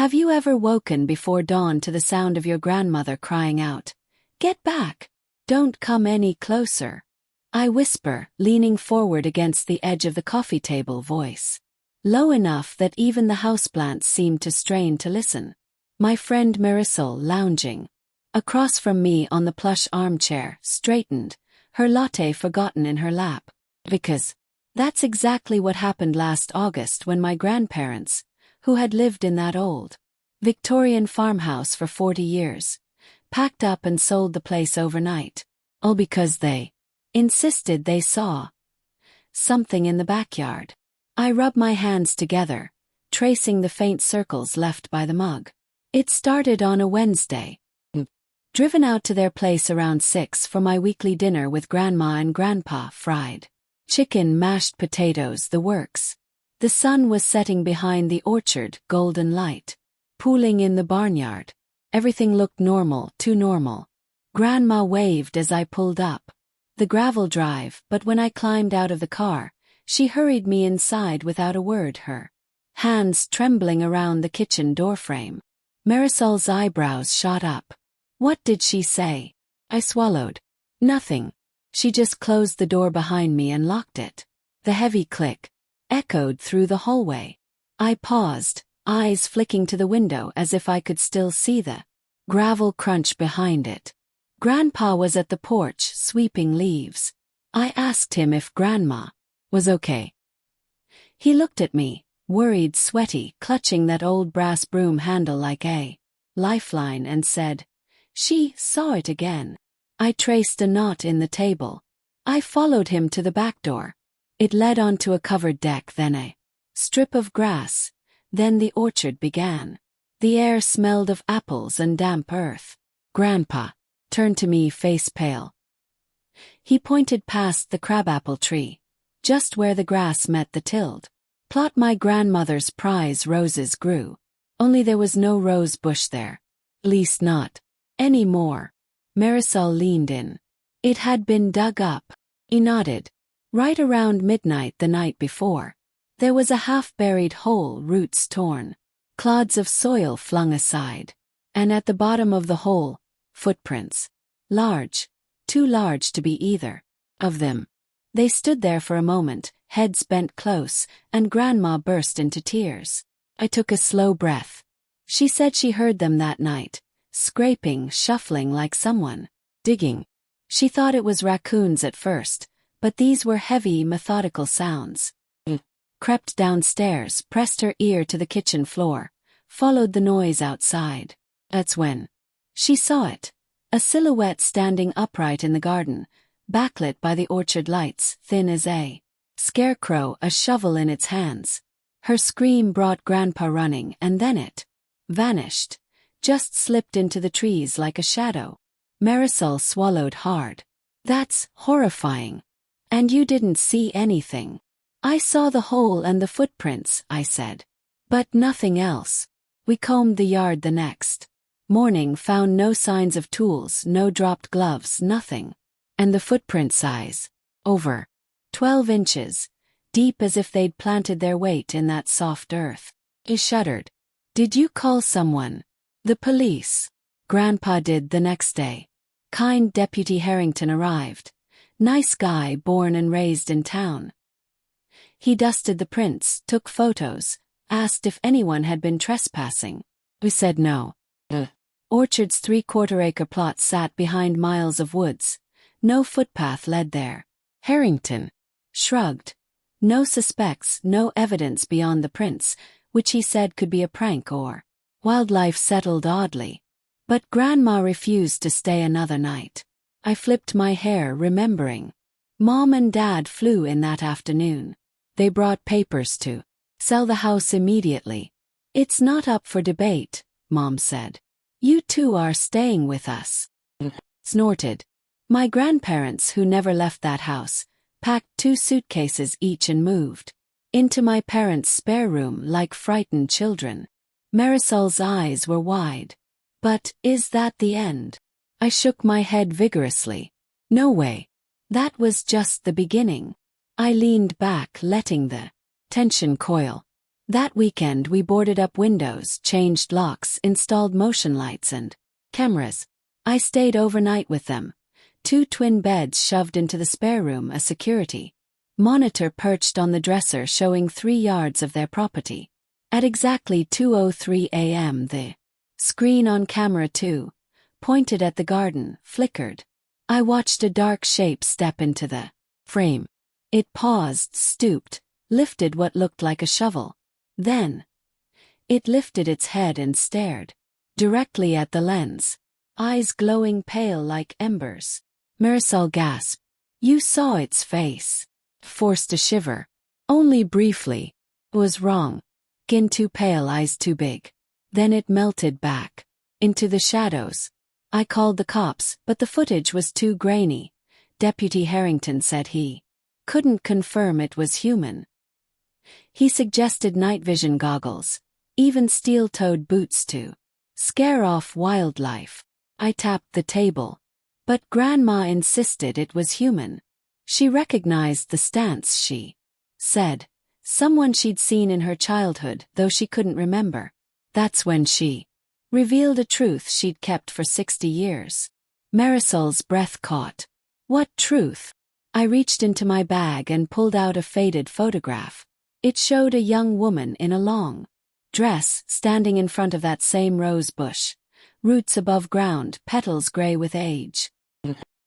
Have you ever woken before dawn to the sound of your grandmother crying out, "Get back! Don't come any closer"? I whisper, leaning forward against the edge of the coffee table, voice low enough that even the houseplants seem to strain to listen. My friend Marisol, lounging across from me on the plush armchair, straightened, her latte forgotten in her lap. Because that's exactly what happened last August when my grandparents, who had lived in that old Victorian farmhouse for 40 years, packed up and sold the place overnight. All because they insisted they saw something in the backyard. I rub my hands together, tracing the faint circles left by the mug. It started on a Wednesday. Driven out to their place around 6 for my weekly dinner with Grandma and Grandpa, fried chicken, mashed potatoes, the works. The sun was setting behind the orchard, golden light pooling in the barnyard. Everything looked normal, too normal. Grandma waved as I pulled up the gravel drive, but when I climbed out of the car, she hurried me inside without a word, her hands trembling around the kitchen doorframe. Marisol's eyebrows shot up. What did she say? I swallowed. Nothing. She just closed the door behind me and locked it. The heavy click echoed through the hallway. I paused, eyes flicking to the window as if I could still see the gravel crunch behind it. Grandpa was at the porch, sweeping leaves. I asked him if Grandma was okay. He looked at me, worried, sweaty, clutching that old brass broom handle like a lifeline, and said, "She saw it again." I traced a knot in the table. I followed him to the back door. It led onto a covered deck, then a strip of grass. Then the orchard began. The air smelled of apples and damp earth. Grandpa turned to me, face pale. He pointed past the crabapple tree, just where the grass met the tilled plot my grandmother's prize roses grew. Only there was no rose bush there. At least not anymore. Marisol leaned in. It had been dug up. He nodded. Right around midnight the night before, there was a half-buried hole, roots torn, clods of soil flung aside. And at the bottom of the hole, footprints. Large. Too large to be either of them. They stood there for a moment, heads bent close, and Grandma burst into tears. I took a slow breath. She said she heard them that night, scraping, shuffling like someone digging. She thought it was raccoons at first, but these were heavy, methodical sounds. Crept downstairs, pressed her ear to the kitchen floor, followed the noise outside. That's when she saw it. A silhouette standing upright in the garden, backlit by the orchard lights, thin as a scarecrow, a shovel in its hands. Her scream brought Grandpa running, and then it vanished, just slipped into the trees like a shadow. Marisol swallowed hard. That's horrifying. And you didn't see anything? I saw the hole and the footprints, I said. But nothing else. We combed the yard the next morning, found no signs of tools, no dropped gloves, nothing. And the footprint size? Over 12 inches, deep as if they'd planted their weight in that soft earth. I shuddered. Did you call someone? The police. Grandpa did the next day. Kind Deputy Harrington arrived. Nice guy, born and raised in town. He dusted the prints, took photos, asked if anyone had been trespassing. We said no. Orchard's 3/4-acre plot sat behind miles of woods. No footpath led there. Harrington shrugged. No suspects, no evidence beyond the prints, which he said could be a prank or wildlife. Settled oddly. But Grandma refused to stay another night. I flipped my hair, remembering. Mom and Dad flew in that afternoon. They brought papers to sell the house immediately. It's not up for debate, Mom said. You two are staying with us. Snorted. My grandparents, who never left that house, packed 2 suitcases each and moved into my parents' spare room like frightened children. Marisol's eyes were wide. But is that the end? I shook my head vigorously. No way. That was just the beginning. I leaned back, letting the tension coil. That weekend we boarded up windows, changed locks, installed motion lights and cameras. I stayed overnight with them. 2 twin beds shoved into the spare room, a security monitor perched on the dresser showing 3 yards of their property. At exactly 2:03 a.m. the screen on camera 2, pointed at the garden, flickered. I watched a dark shape step into the frame. It paused, stooped, lifted what looked like a shovel. Then it lifted its head and stared directly at the lens, eyes glowing pale like embers. Marisol gasped. "You saw its face?" Forced a shiver. "Only briefly." Was wrong. Skin too pale, eyes too big. Then it melted back into the shadows. I called the cops, but the footage was too grainy. Deputy Harrington said he couldn't confirm it was human. He suggested night vision goggles, even steel-toed boots to scare off wildlife. I tapped the table. But Grandma insisted it was human. She recognized the stance, she said. Someone she'd seen in her childhood, though she couldn't remember. That's when she revealed a truth she'd kept for 60 years. Marisol's breath caught. What truth? I reached into my bag and pulled out a faded photograph. It showed a young woman in a long dress standing in front of that same rose bush. Roots above ground, petals gray with age.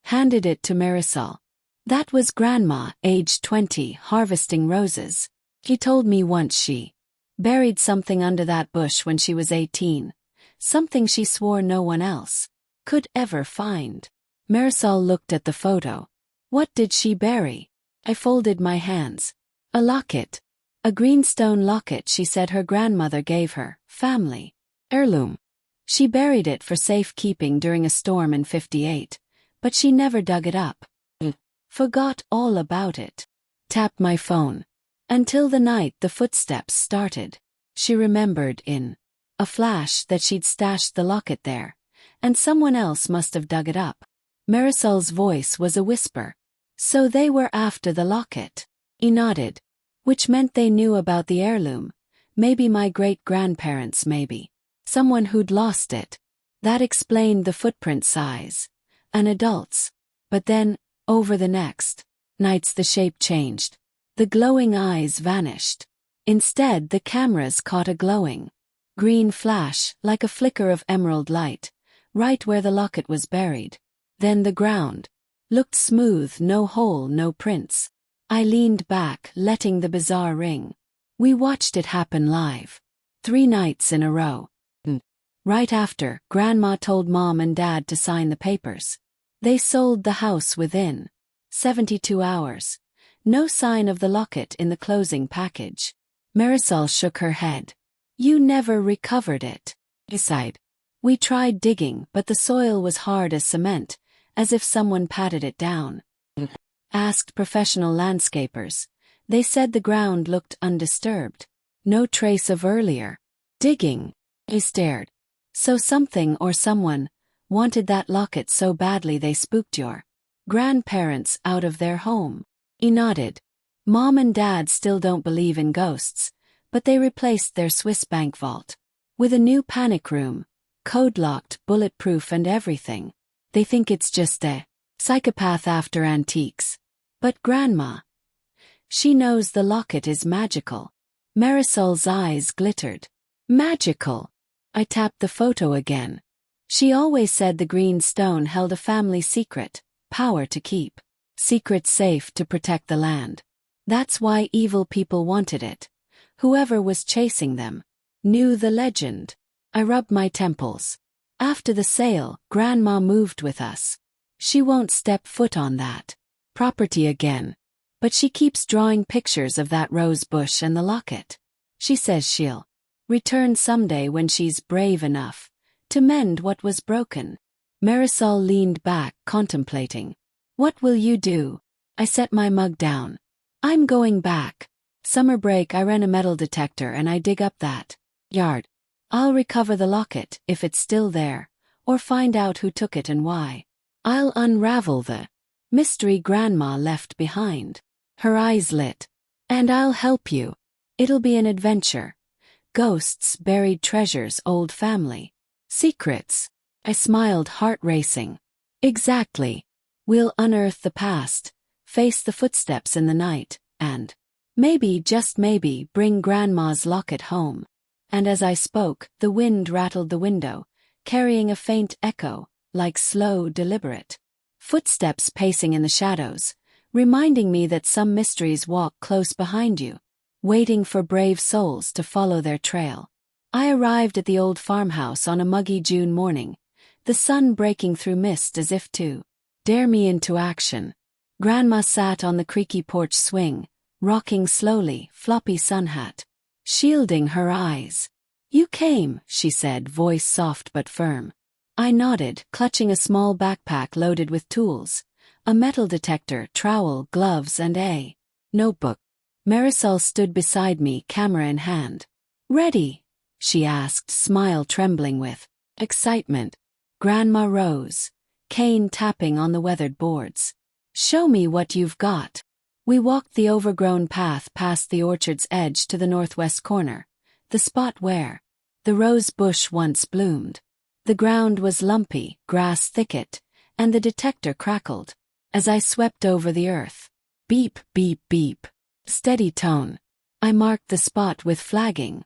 Handed it to Marisol. That was Grandma, age 20, harvesting roses. She told me once she buried something under that bush when she was 18. Something she swore no one else could ever find. Marisol looked at the photo. What did she bury? I folded my hands. A locket. A greenstone locket she said her grandmother gave her. Family heirloom. She buried it for safekeeping during a storm in '58, but she never dug it up. Forgot all about it. Tapped my phone. Until the night the footsteps started. She remembered in a flash that she'd stashed the locket there, and someone else must have dug it up. Marisol's voice was a whisper. So they were after the locket. He nodded. Which meant they knew about the heirloom. Maybe my great-grandparents, maybe someone who'd lost it. That explained the footprint size. An adult's. But then, over the next nights the shape changed. The glowing eyes vanished. Instead the cameras caught a glowing green flash, like a flicker of emerald light, right where the locket was buried. Then the ground looked smooth, no hole, no prints. I leaned back, letting the bizarre ring. We watched it happen live. 3 nights in a row. Right after, Grandma told Mom and Dad to sign the papers. They sold the house within 72 hours. No sign of the locket in the closing package. Marisol shook her head. You never recovered it. He sighed. We tried digging, but the soil was hard as cement, as if someone patted it down. Asked professional landscapers. They said the ground looked undisturbed. No trace of earlier digging. He stared. So something or someone wanted that locket so badly they spooked your grandparents out of their home. He nodded. Mom and Dad still don't believe in ghosts, but they replaced their Swiss bank vault with a new panic room, code-locked, bulletproof and everything. They think it's just a psychopath after antiques. But Grandma, she knows the locket is magical. Marisol's eyes glittered. Magical. I tapped the photo again. She always said the green stone held a family secret, power to keep secrets safe to protect the land. That's why evil people wanted it. Whoever was chasing them knew the legend. I rubbed my temples. After the sale, Grandma moved with us. She won't step foot on that property again. But she keeps drawing pictures of that rose bush and the locket. She says she'll return someday when she's brave enough to mend what was broken. Marisol leaned back, contemplating. What will you do? I set my mug down. I'm going back. Summer break I ran a metal detector and I dig up that yard. I'll recover the locket, if it's still there, or find out who took it and why. I'll unravel the mystery Grandma left behind. Her eyes lit. And I'll help you. It'll be an adventure. Ghosts, buried treasures, old family. Secrets. I smiled, heart racing. Exactly. We'll unearth the past, face the footsteps in the night, and maybe, just maybe, bring Grandma's locket home. And as I spoke, the wind rattled the window, carrying a faint echo, like slow, deliberate footsteps pacing in the shadows, reminding me that some mysteries walk close behind you, waiting for brave souls to follow their trail. I arrived at the old farmhouse on a muggy June morning, the sun breaking through mist as if to dare me into action. Grandma sat on the creaky porch swing, rocking slowly, floppy sun hat, shielding her eyes. "You came," she said, voice soft but firm. I nodded, clutching a small backpack loaded with tools, a metal detector, trowel, gloves, and a notebook. Marisol stood beside me, camera in hand. "Ready?" she asked, smile trembling with excitement. Grandma rose, cane tapping on the weathered boards. "Show me what you've got." We walked the overgrown path past the orchard's edge to the northwest corner, the spot where the rose bush once bloomed. The ground was lumpy, grass thicket, and the detector crackled as I swept over the earth. Beep, beep, beep. Steady tone. I marked the spot with flagging.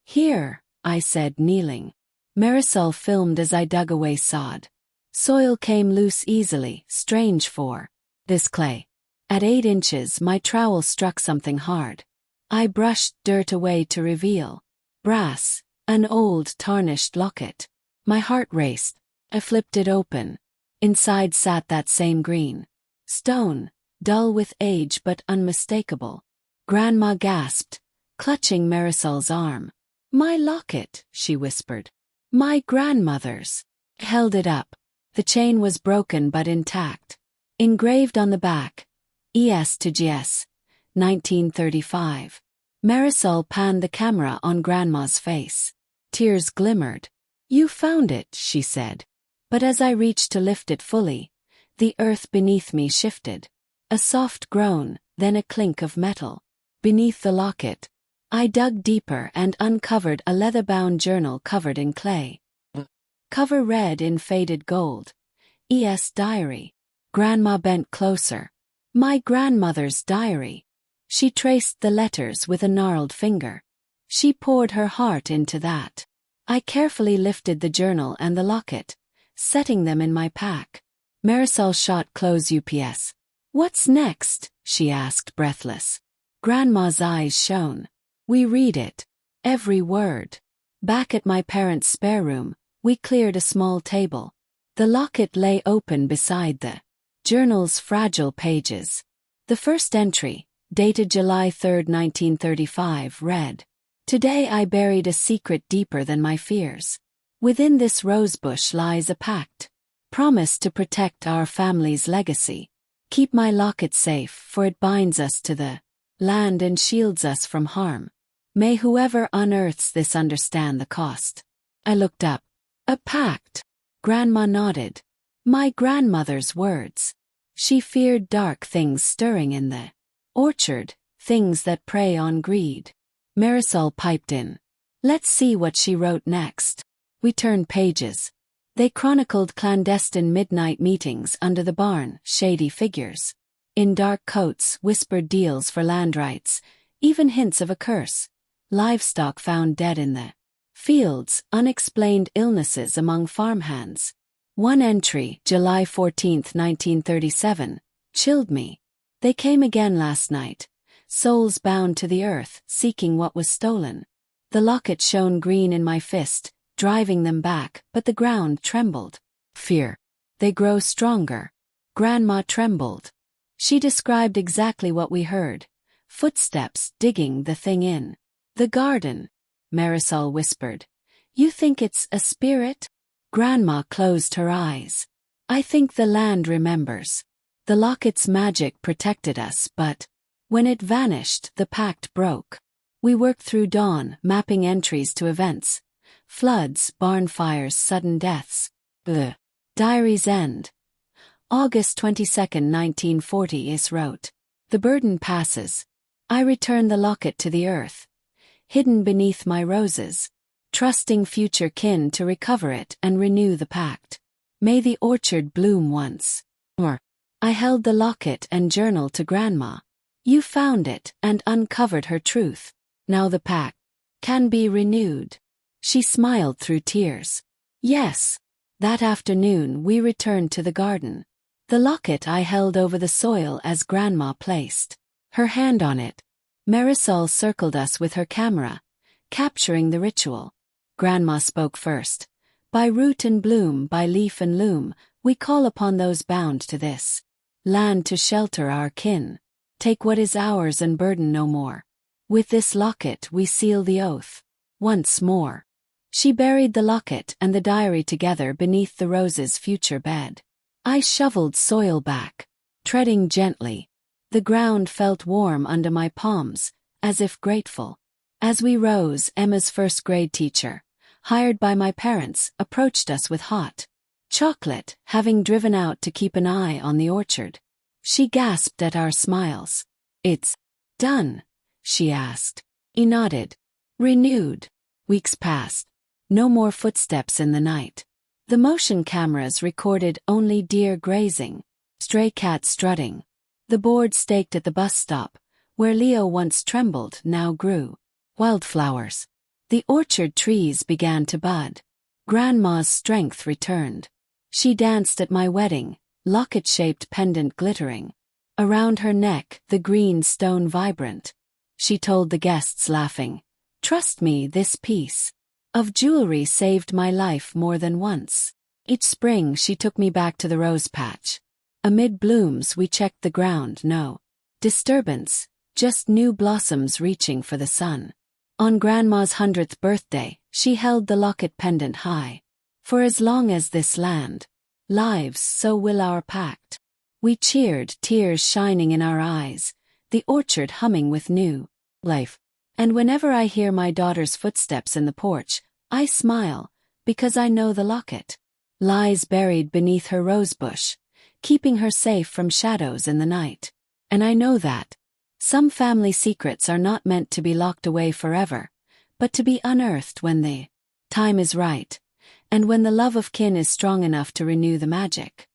"Here," I said, kneeling. Marisol filmed as I dug away sod. Soil came loose easily, strange for this clay. At 8 inches, my trowel struck something hard. I brushed dirt away to reveal brass, an old, tarnished locket. My heart raced. I flipped it open. Inside sat that same green stone, dull with age but unmistakable. Grandma gasped, clutching Marisol's arm. "My locket," she whispered. "My grandmother's." I held it up. The chain was broken but intact. Engraved on the back, ES to GS, 1935. Marisol panned the camera on Grandma's face. Tears glimmered. "You found it," she said. But as I reached to lift it fully, the earth beneath me shifted. A soft groan, then a clink of metal. Beneath the locket, I dug deeper and uncovered a leather-bound journal covered in clay. Cover read in faded gold, "ES Diary." Grandma bent closer. My grandmother's diary. She traced the letters with a gnarled finger. She poured her heart into that. I carefully lifted the journal and the locket, setting them in my pack. Marisol shot close UPS. "What's next?" she asked, breathless. Grandma's eyes shone. "We read it. Every word." Back at my parents' spare room, we cleared a small table. The locket lay open beside the journal's fragile pages. The first entry, dated July 3, 1935, read, "Today I buried a secret deeper than my fears. Within this rosebush lies a pact. Promise to protect our family's legacy. Keep my locket safe, for it binds us to the land and shields us from harm. May whoever unearths this understand the cost." I looked up. "A pact?" Grandma nodded. My grandmother's words. She feared dark things stirring in the orchard, things that prey on greed. Marisol piped in. "Let's see what she wrote next." We turned pages. They chronicled clandestine midnight meetings under the barn, shady figures in dark coats, whispered deals for land rights, even hints of a curse. Livestock found dead in the fields, unexplained illnesses among farmhands. One entry, July 14, 1937, chilled me. "They came again last night, souls bound to the earth, seeking what was stolen." The locket shone green in my fist, driving them back, but the ground trembled. Fear. "They grow stronger." Grandma trembled. She described exactly what we heard. Footsteps digging the thing in. "The garden," Marisol whispered. "You think it's a spirit?" Grandma closed her eyes. "I think the land remembers. The locket's magic protected us, but when it vanished, the pact broke." We worked through dawn, mapping entries to events. Floods, barn fires, sudden deaths. The diary's end. August 22, 1940, Is wrote. "The burden passes. I return the locket to the earth, hidden beneath my roses, trusting future kin to recover it and renew the pact. May the orchard bloom once more. I held the locket and journal to Grandma. You found it and uncovered her truth. Now the pact can be renewed. She smiled through tears. Yes. That afternoon we returned to the garden. The locket I held over the soil as Grandma placed her hand on it. Marisol circled us with her camera, capturing the ritual. Grandma spoke first. By root and bloom, by leaf and loom, we call upon those bound to this land to shelter our kin. Take what is ours and burden no more. With this locket we seal the oath. Once more. She buried the locket and the diary together beneath the rose's future bed. I shoveled soil back, treading gently. The ground felt warm under my palms, as if grateful. As we rose, Emma's first grade teacher, hired by my parents, approached us with hot chocolate, having driven out to keep an eye on the orchard. She gasped at our smiles. It's done, she asked. He nodded. Renewed. Weeks passed. No more footsteps in the night. The motion cameras recorded only deer grazing, stray cats strutting. The board staked at the bus stop, where Leo once trembled, now grew. Wildflowers. The orchard trees began to bud. Grandma's strength returned. She danced at my wedding, locket-shaped pendant glittering. Around her neck, the green stone vibrant. She told the guests laughing, "Trust me, this piece of jewelry saved my life more than once." Each spring she took me back to the rose patch. Amid blooms we checked the ground, no disturbance, just new blossoms reaching for the sun. On Grandma's 100th birthday, she held the locket pendant high. For as long as this land lives, so will our pact. We cheered, tears shining in our eyes, the orchard humming with new life. And whenever I hear my daughter's footsteps in the porch, I smile, because I know the locket lies buried beneath her rosebush, keeping her safe from shadows in the night. And I know that some family secrets are not meant to be locked away forever, but to be unearthed when the time is right, and when the love of kin is strong enough to renew the magic.